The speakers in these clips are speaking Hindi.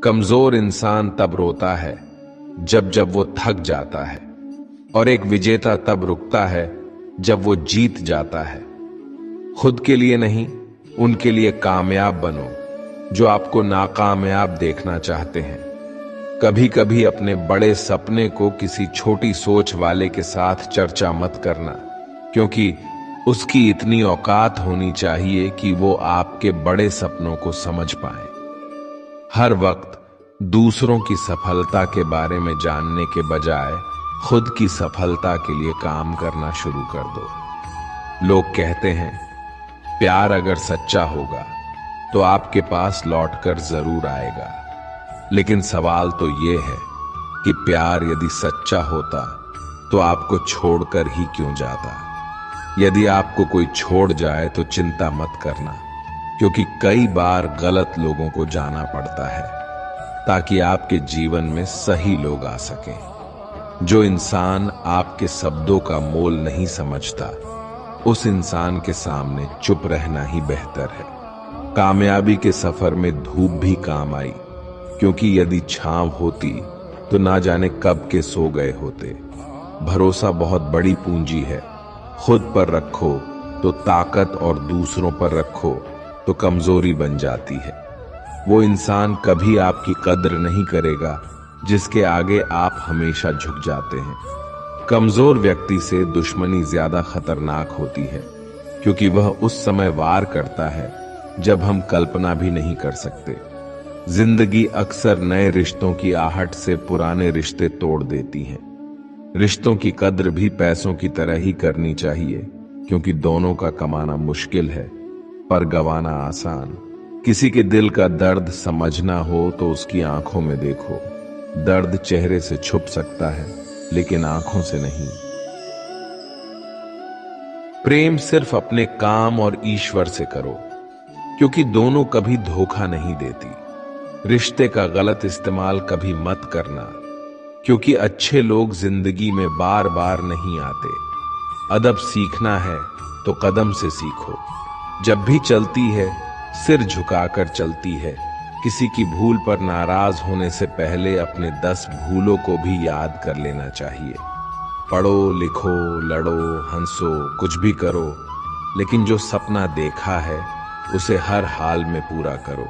कमजोर इंसान तब रोता है जब जब वो थक जाता है, और एक विजेता तब रुकता है जब वो जीत जाता है। खुद के लिए नहीं, उनके लिए कामयाब बनो जो आपको नाकामयाब देखना चाहते हैं। कभी कभी अपने बड़े सपने को किसी छोटी सोच वाले के साथ चर्चा मत करना, क्योंकि उसकी इतनी औकात होनी चाहिए कि वो आपके बड़े सपनों को समझ पाए। हर वक्त दूसरों की सफलता के बारे में जानने के बजाय खुद की सफलता के लिए काम करना शुरू कर दो। लोग कहते हैं प्यार अगर सच्चा होगा तो आपके पास लौटकर जरूर आएगा, लेकिन सवाल तो ये है कि प्यार यदि सच्चा होता तो आपको छोड़कर ही क्यों जाता। यदि आपको कोई छोड़ जाए तो चिंता मत करना, क्योंकि कई बार गलत लोगों को जाना पड़ता है ताकि आपके जीवन में सही लोग आ सकें। जो इंसान आपके शब्दों का मोल नहीं समझता, उस इंसान के सामने चुप रहना ही बेहतर है। कामयाबी के सफर में धूप भी काम आई, क्योंकि यदि छांव होती तो ना जाने कब के सो गए होते। भरोसा बहुत बड़ी पूंजी है। खुद पर रखो तो ताकत, और दूसरों पर रखो तो कमजोरी बन जाती है। वो इंसान कभी आपकी कद्र नहीं करेगा जिसके आगे आप हमेशा झुक जाते हैं। कमजोर व्यक्ति से दुश्मनी ज्यादा खतरनाक होती है, क्योंकि वह उस समय वार करता है जब हम कल्पना भी नहीं कर सकते। जिंदगी अक्सर नए रिश्तों की आहट से पुराने रिश्ते तोड़ देती है। रिश्तों की कद्र भी पैसों की तरह ही करनी चाहिए, क्योंकि दोनों का कमाना मुश्किल है पर गवाना आसान। किसी के दिल का दर्द समझना हो तो उसकी आंखों में देखो। दर्द चेहरे से छुप सकता है, लेकिन आंखों से नहीं। प्रेम सिर्फ अपने काम और ईश्वर से करो, क्योंकि दोनों कभी धोखा नहीं देती। रिश्ते का गलत इस्तेमाल कभी मत करना, क्योंकि अच्छे लोग जिंदगी में बार बार नहीं आते। अदब सीखना है तो कदम से सीखो। जब भी चलती है सिर झुकाकर चलती है। किसी की भूल पर नाराज होने से पहले अपने 10 भूलों को भी याद कर लेना चाहिए। पढ़ो, लिखो, लड़ो, हंसो, कुछ भी करो, लेकिन जो सपना देखा है उसे हर हाल में पूरा करो।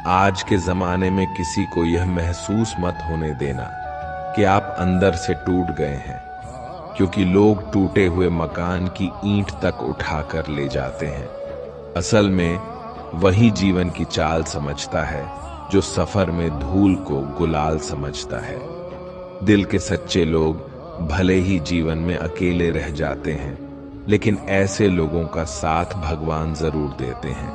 आज के जमाने में किसी को यह महसूस मत होने देना कि आप अंदर से टूट गए हैं, क्योंकि लोग टूटे हुए मकान की ईंट तक उठाकर ले जाते हैं। असल में वही जीवन की चाल समझता है जो सफर में धूल को गुलाल समझता है। दिल के सच्चे लोग भले ही जीवन में अकेले रह जाते हैं, लेकिन ऐसे लोगों का साथ भगवान जरूर देते हैं।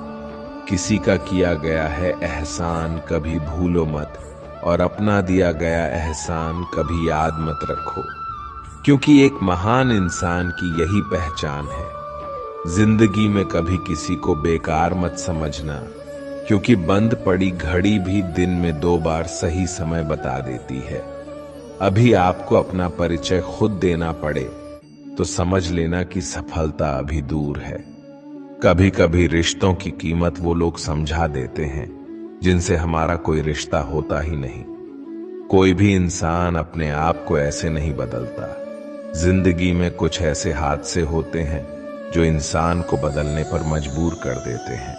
किसी का किया गया है एहसान कभी भूलो मत, और अपना दिया गया एहसान कभी याद मत रखो, क्योंकि एक महान इंसान की यही पहचान है। जिंदगी में कभी किसी को बेकार मत समझना, क्योंकि बंद पड़ी घड़ी भी दिन में 2 बार सही समय बता देती है। अभी आपको अपना परिचय खुद देना पड़े तो समझ लेना कि सफलता अभी दूर है। कभी कभी रिश्तों की कीमत वो लोग समझा देते हैं जिनसे हमारा कोई रिश्ता होता ही नहीं। कोई भी इंसान अपने आप को ऐसे नहीं बदलता। जिंदगी में कुछ ऐसे हादसे होते हैं जो इंसान को बदलने पर मजबूर कर देते हैं।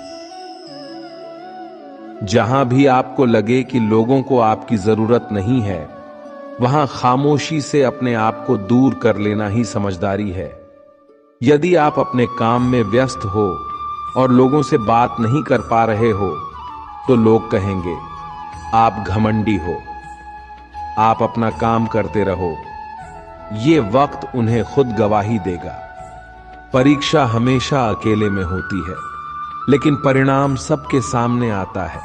जहां भी आपको लगे कि लोगों को आपकी जरूरत नहीं है, वहां खामोशी से अपने आप को दूर कर लेना ही समझदारी है। यदि आप अपने काम में व्यस्त हो और लोगों से बात नहीं कर पा रहे हो, तो लोग कहेंगे आप घमंडी हो। आप अपना काम करते रहो, ये वक्त उन्हें खुद गवाही देगा। परीक्षा हमेशा अकेले में होती है, लेकिन परिणाम सबके सामने आता है।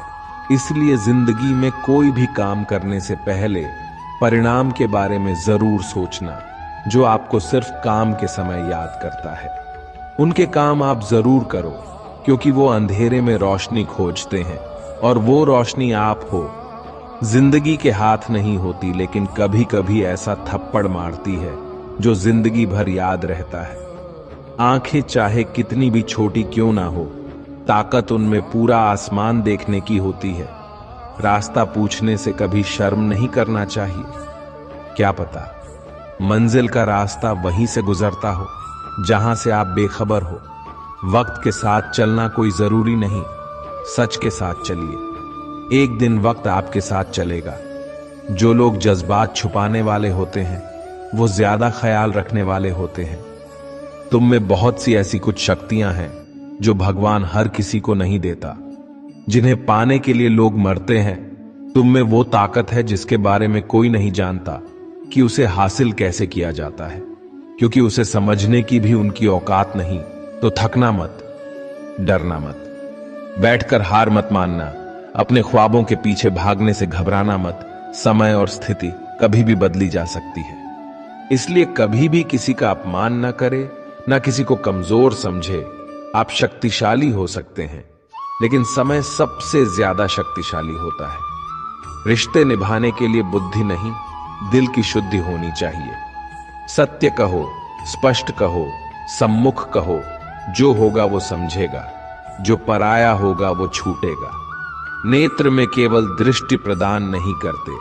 इसलिए जिंदगी में कोई भी काम करने से पहले परिणाम के बारे में जरूर सोचना। जो आपको सिर्फ काम के समय याद करता है, उनके काम आप जरूर करो, क्योंकि वो अंधेरे में रोशनी खोजते हैं, और वो रोशनी आप हो। जिंदगी के हाथ नहीं होती, लेकिन कभी कभी ऐसा थप्पड़ मारती है जो जिंदगी भर याद रहता है। आंखें चाहे कितनी भी छोटी क्यों ना हो, ताकत उनमें पूरा आसमान देखने की होती है। रास्ता पूछने से कभी शर्म नहीं करना चाहिए। क्या पता मंजिल का रास्ता वहीं से गुजरता हो जहां से आप बेखबर हो। वक्त के साथ चलना कोई जरूरी नहीं, सच के साथ चलिए। एक दिन वक्त आपके साथ चलेगा। जो लोग जज्बात छुपाने वाले होते हैं वो ज्यादा ख्याल रखने वाले होते हैं। तुम में बहुत सी ऐसी कुछ शक्तियां हैं जो भगवान हर किसी को नहीं देता, जिन्हें पाने के लिए लोग मरते हैं। तुम में वो ताकत है जिसके बारे में कोई नहीं जानता कि उसे हासिल कैसे किया जाता है, क्योंकि उसे समझने की भी उनकी औकात नहीं। तो थकना मत, डरना मत, बैठकर हार मत मानना, अपने ख्वाबों के पीछे भागने से घबराना मत। समय और स्थिति कभी भी बदली जा सकती है, इसलिए कभी भी किसी का अपमान न करे, न किसी को कमजोर समझे। आप शक्तिशाली हो सकते हैं, लेकिन समय सबसे ज्यादा शक्तिशाली होता है। रिश्ते निभाने के लिए बुद्धि नहीं, दिल की शुद्धि होनी चाहिए। सत्य कहो, स्पष्ट कहो, सम्मुख कहो। जो होगा वो समझेगा, जो पराया होगा वो छूटेगा। नेत्र में केवल दृष्टि प्रदान नहीं करते,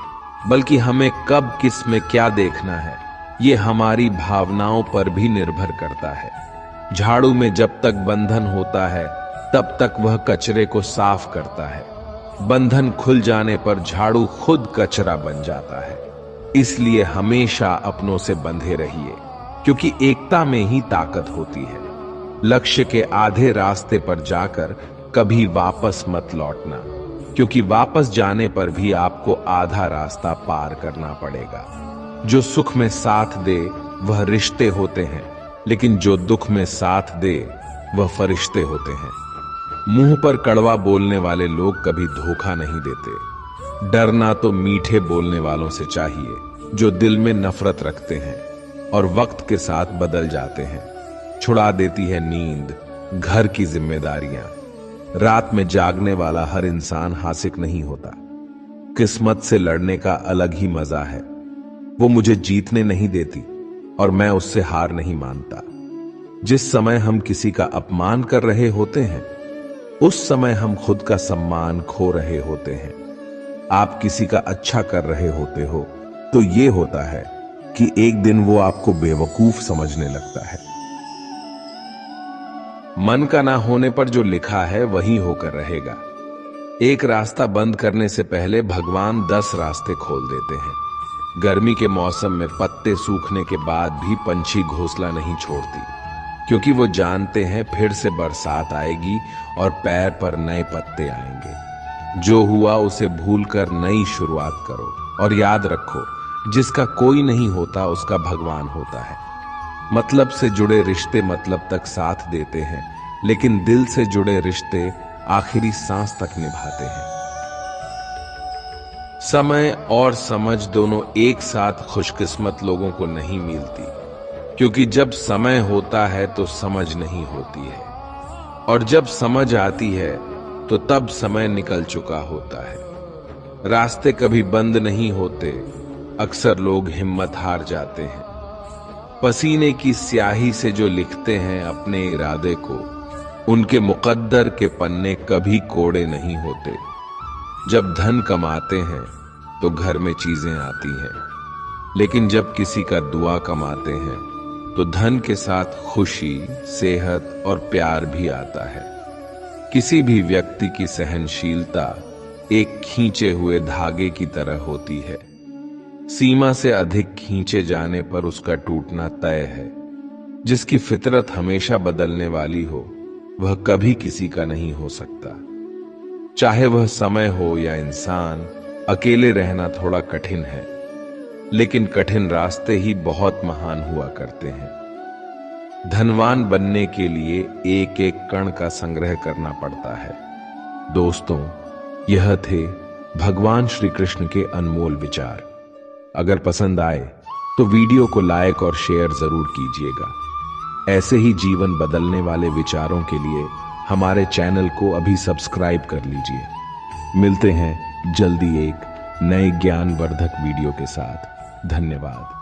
बल्कि हमें कब किस में क्या देखना है ये हमारी भावनाओं पर भी निर्भर करता है। झाड़ू में जब तक बंधन होता है तब तक वह कचरे को साफ करता है। बंधन खुल जाने पर झाड़ू खुद कचरा बन जाता है। इसलिए हमेशा अपनों से बंधे रहिए, क्योंकि एकता में ही ताकत होती है। लक्ष्य के आधे रास्ते पर जाकर कभी वापस मत लौटना, क्योंकि वापस जाने पर भी आपको आधा रास्ता पार करना पड़ेगा। जो सुख में साथ दे वह रिश्ते होते हैं, लेकिन जो दुख में साथ दे वह फरिश्ते होते हैं। मुंह पर कड़वा बोलने वाले लोग कभी धोखा नहीं देते। डरना तो मीठे बोलने वालों से चाहिए, जो दिल में नफरत रखते हैं और वक्त के साथ बदल जाते हैं। छुड़ा देती है नींद, घर की जिम्मेदारियां। रात में जागने वाला हर इंसान हासिक नहीं होता। किस्मत से लड़ने का अलग ही मजा है। वो मुझे जीतने नहीं देती और मैं उससे हार नहीं मानता। जिस समय हम किसी का अपमान कर रहे होते हैं, उस समय हम खुद का सम्मान खो रहे होते हैं। आप किसी का अच्छा कर रहे होते हो तो ये होता है कि एक दिन वो आपको बेवकूफ समझने लगता है। मन का ना होने पर जो लिखा है वही होकर रहेगा। एक रास्ता बंद करने से पहले भगवान 10 रास्ते खोल देते हैं। गर्मी के मौसम में पत्ते सूखने के बाद भी पंछी घोंसला नहीं छोड़ती, क्योंकि वो जानते हैं फिर से बरसात आएगी और पैर पर नए पत्ते आएंगे। जो हुआ उसे भूलकर नई शुरुआत करो और याद रखो, जिसका कोई नहीं होता उसका भगवान होता है। मतलब से जुड़े रिश्ते मतलब तक साथ देते हैं, लेकिन दिल से जुड़े रिश्ते आखिरी सांस तक निभाते हैं। समय और समझ दोनों एक साथ खुशकिस्मत लोगों को नहीं मिलती, क्योंकि जब समय होता है तो समझ नहीं होती है, और जब समझ आती है तो तब समय निकल चुका होता है। रास्ते कभी बंद नहीं होते, अक्सर लोग हिम्मत हार जाते हैं। पसीने की स्याही से जो लिखते हैं अपने इरादे को, उनके मुकद्दर के पन्ने कभी कोड़े नहीं होते। जब धन कमाते हैं तो घर में चीजें आती हैं, लेकिन जब किसी का दुआ कमाते हैं तो धन के साथ खुशी, सेहत और प्यार भी आता है। किसी भी व्यक्ति की सहनशीलता एक खींचे हुए धागे की तरह होती है। सीमा से अधिक खींचे जाने पर उसका टूटना तय है। जिसकी फितरत हमेशा बदलने वाली हो वह कभी किसी का नहीं हो सकता। चाहे वह समय हो या इंसान, अकेले रहना थोड़ा कठिन है, लेकिन कठिन रास्ते ही बहुत महान हुआ करते हैं। धनवान बनने के लिए एक एक कण का संग्रह करना पड़ता है। दोस्तों, यह थे भगवान श्री कृष्ण के अनमोल विचार। अगर पसंद आए तो वीडियो को लाइक और शेयर जरूर कीजिएगा। ऐसे ही जीवन बदलने वाले विचारों के लिए हमारे चैनल को अभी सब्सक्राइब कर लीजिए। मिलते हैं जल्दी एक नए ज्ञानवर्धक वीडियो के साथ। धन्यवाद।